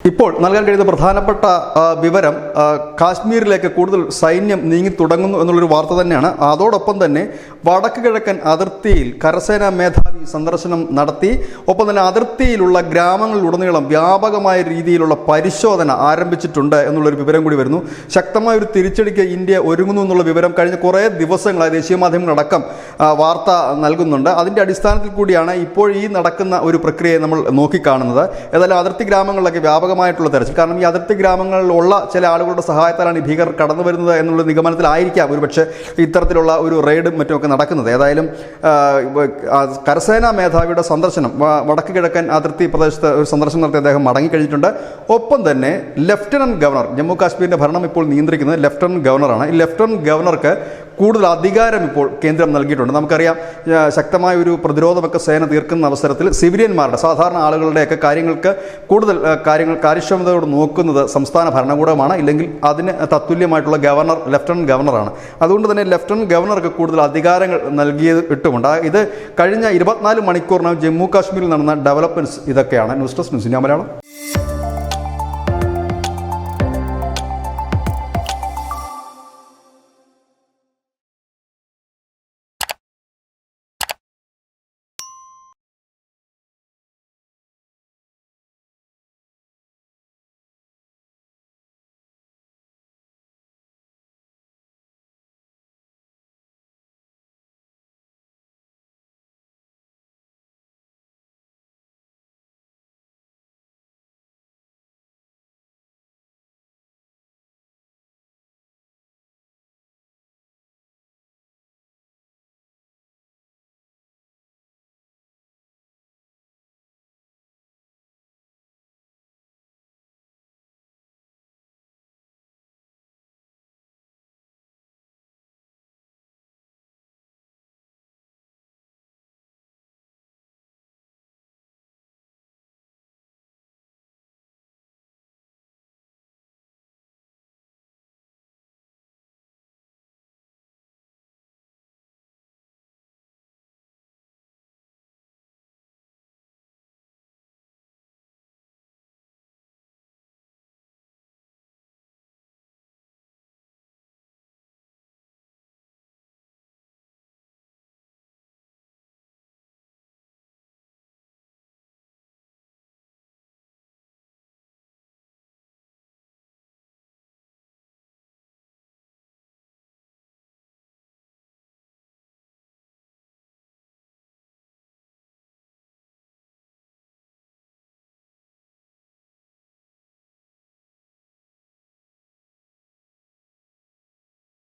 ഇപ്പോൾ നൽകാൻ കഴിയുന്ന പ്രധാനപ്പെട്ട വിവരം കാശ്മീരിലേക്ക് കൂടുതൽ സൈന്യം നീങ്ങി തുടങ്ങുന്നു എന്നുള്ളൊരു വാർത്ത തന്നെയാണ്. അതോടൊപ്പം തന്നെ വടക്ക് കിഴക്കൻ അതിർത്തിയിൽ കരസേനാ മേധാവി സന്ദർശനം നടത്തി. ഒപ്പം തന്നെ അതിർത്തിയിലുള്ള ഗ്രാമങ്ങളിലുടനീളം വ്യാപകമായ രീതിയിലുള്ള പരിശോധന ആരംഭിച്ചിട്ടുണ്ട് എന്നുള്ളൊരു വിവരം കൂടി വരുന്നു. ശക്തമായ ഒരു തിരിച്ചടിക്ക് ഇന്ത്യ ഒരുങ്ങുന്നു എന്നുള്ള വിവരം കഴിഞ്ഞ കുറേ ദിവസങ്ങളായി ദേശീയ മാധ്യമങ്ങളടക്കം വാർത്ത നൽകുന്നുണ്ട്. അതിൻ്റെ അടിസ്ഥാനത്തിൽ കൂടിയാണ് ഇപ്പോൾ ഈ നടക്കുന്ന ഒരു പ്രക്രിയയെ നമ്മൾ നോക്കിക്കാണുന്നത്. ഏതായാലും അതിർത്തി ഗ്രാമങ്ങളിലൊക്കെ വ്യാപകമായിട്ടുള്ള തെരച്ചിൽ, കാരണം ഈ അതിർത്തി ഗ്രാമങ്ങളിലുള്ള ചില ആളുകളുടെ സഹായത്താലാണ് ഈ ഭീകരർ കടന്നു വരുന്നത് എന്നുള്ള നിഗമനത്തിലായിരിക്കാം ഒരുപക്ഷെ ഇത്തരത്തിലുള്ള ഒരു റെയ്ഡും മറ്റുമൊക്കെ നടക്കുന്നത്. ഏതായാലും കരസേനാ മേധാവിയുടെ സന്ദർശനം വടക്ക് കിഴക്കൻ അതിർത്തി പ്രദേശത്ത് ഒരു സന്ദർശനം നടത്തി അദ്ദേഹം മടങ്ങിക്കഴിഞ്ഞിട്ടുണ്ട്. ഒപ്പം തന്നെ ലഫ്റ്റനന്റ് ഗവർണർ, ജമ്മു കാശ്മീരിൻ്റെ ഭരണം ഇപ്പോൾ നിയന്ത്രിക്കുന്നത് ലഫ്റ്റനന്റ് ഗവർണറാണ്. ഈ ലഫ്റ്റനന്റ് ഗവർണർക്ക് കൂടുതൽ അധികാരം ഇപ്പോൾ കേന്ദ്രം നൽകിയിട്ടുണ്ട്. നമുക്കറിയാം, ശക്തമായ ഒരു പ്രതിരോധമൊക്കെ സേന തീർക്കുന്ന അവസരത്തിൽ സിവിലിയന്മാരുടെ, സാധാരണ ആളുകളുടെയൊക്കെ കാര്യങ്ങൾക്ക് കൂടുതൽ കാര്യക്ഷമതയോട് നോക്കുന്നത് സംസ്ഥാന ഭരണകൂടമാണ്, ഇല്ലെങ്കിൽ അതിന് തത്തുല്യമായിട്ടുള്ള ഗവർണർ, ലഫ്റ്റനന്റ് ഗവർണറാണ്. അതുകൊണ്ട് തന്നെ ലഫ്റ്റനന്റ് ഗവർണർക്ക് കൂടുതൽ അധികാരങ്ങൾ നൽകിയിട്ടുമുണ്ട്. ഇത് കഴിഞ്ഞ 24 മണിക്കൂറിനകം ജമ്മു കാശ്മീരിൽ നടന്ന ഡെവലപ്മെന്റ്സ് ഇതൊക്കെയാണ്. News desk news India Malayalam.